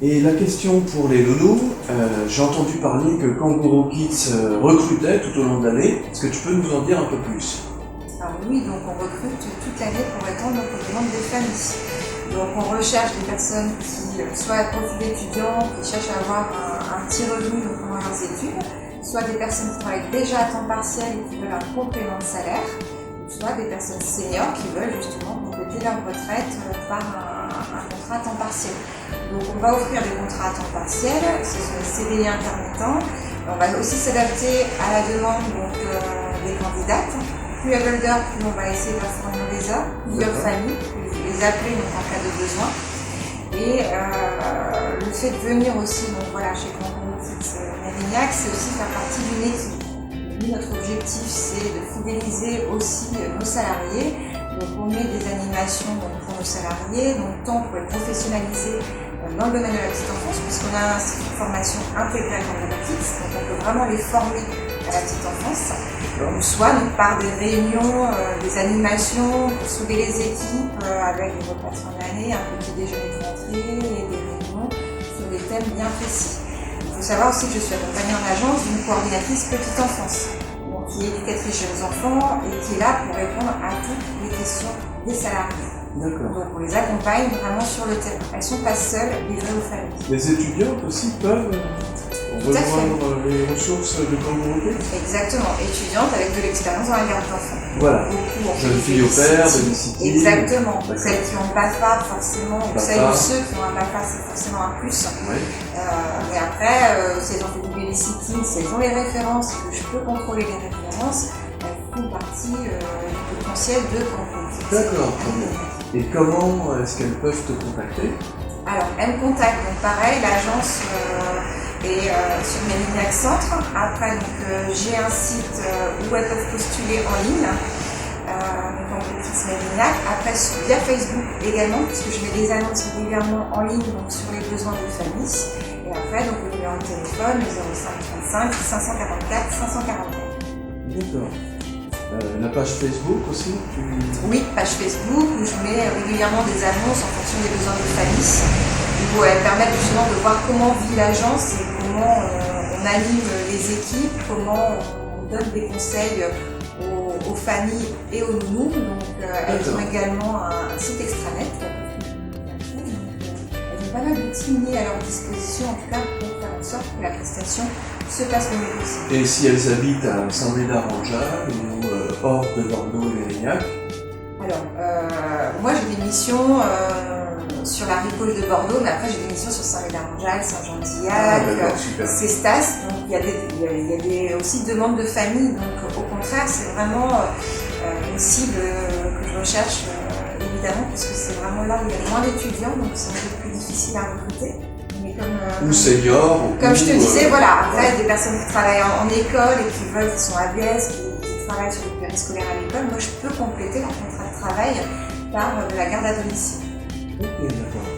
Et la question pour les loulous, j'ai entendu parler que Kangourou Kids recrutait tout au long de l'année. Est-ce que tu peux nous en dire un peu plus? Alors oui, donc on recrute toute l'année pour répondre aux demandes des familles. Donc on recherche des personnes qui, soit à profil étudiant, qui cherchent à avoir un petit revenu pendant leurs études, soit des personnes qui travaillent déjà à temps partiel et qui veulent un complément de salaire, soit des personnes seniors qui veulent justement compléter leur retraite par un contrat à temps partiel. Donc on va offrir des contrats à temps partiel, ce sont des CDI intermittents. On va aussi s'adapter à la demande des candidates. Plus elles veulent d'heures, plus on va essayer de leur fournir des heures, plusieurs familles, les appeler en cas de besoin. Et le fait de venir aussi chez Kangourou Kids Mérignac, c'est aussi faire partie d'une équipe. Nous, notre objectif, c'est de fidéliser aussi nos salariés. Donc on met des animations pour nos salariés, donc tant pour les professionnaliser dans le domaine de la petite enfance, puisqu'on a un institut de formation intégrale Kangourou Kids, donc on peut vraiment les former à la petite enfance, soit par des réunions, des animations pour souder les équipes avec des repas de fin d'année, un petit déjeuner de rentrée et des réunions sur des thèmes bien précis. Il faut savoir aussi que je suis accompagnée en agence d'une coordinatrice petite enfance, donc qui est éducatrice chez les enfants et qui est là pour répondre à toutes les questions des salariés. D'accord. Donc on les accompagne vraiment sur le terrain. Elles ne sont pas seules, livrées aux familles. Les étudiantes aussi peuvent rejoindre les ressources de Kangourou Kids? Exactement, étudiantes avec de l'expérience dans la garde d'enfants. Voilà. Beaucoup, Jeunes filles au père, babysitting. Exactement. D'accord. Celles qui ont BAFA, forcément, ou celles ou ceux qui ont un BAFA, c'est forcément un plus. Oui. Mais après, si elles ont fait du babysitting, si elles ont les références, que je peux contrôler les références, elles font partie du potentiel de Kangourou Kids. D'accord, très bien. Et comment est-ce qu'elles peuvent te contacter? Alors, elles me contactent, donc pareil, l'agence est sur Mérignac Centre. Après, j'ai un site où elles peuvent postuler en ligne, Kangourou Kids Mérignac. Après, via Facebook également, puisque je mets des annonces régulièrement en ligne sur les besoins des familles. Et après, le numéro de téléphone, le 05 35 544 544. D'accord. La page Facebook aussi Oui, page Facebook où je mets régulièrement des annonces en fonction des besoins des familles, où elles permettent justement de voir comment vit l'agence et comment on anime les équipes, comment on donne des conseils aux familles et aux nounous. Donc elles ont également un site extranet. Elles ont pas mal d'outils mis à leur disposition en tout cas pour faire en sorte que la prestation se passe le mieux possible. Et si elles habitent à Saint-Médard-en-Jalles ou hors de Bordeaux et Mérignac? Alors, moi j'ai des missions sur la riposte de Bordeaux, mais après j'ai des missions sur Saint-Médard-en-Jalles, Saint-Jean-d'Illac, Cestas. Donc il y a aussi demandes de famille. Donc au contraire, c'est vraiment une cible que je recherche évidemment, parce que c'est vraiment là où il y a moins d'étudiants, donc c'est un peu plus difficile à recruter. Ou seniors. Comme je te disais, voilà, après des personnes qui travaillent en école et qui sont ABS, qui travaillent sur le périscolaire à l'école, moi je peux compléter leur contrat de travail par de la garde à domicile. Ok, d'accord.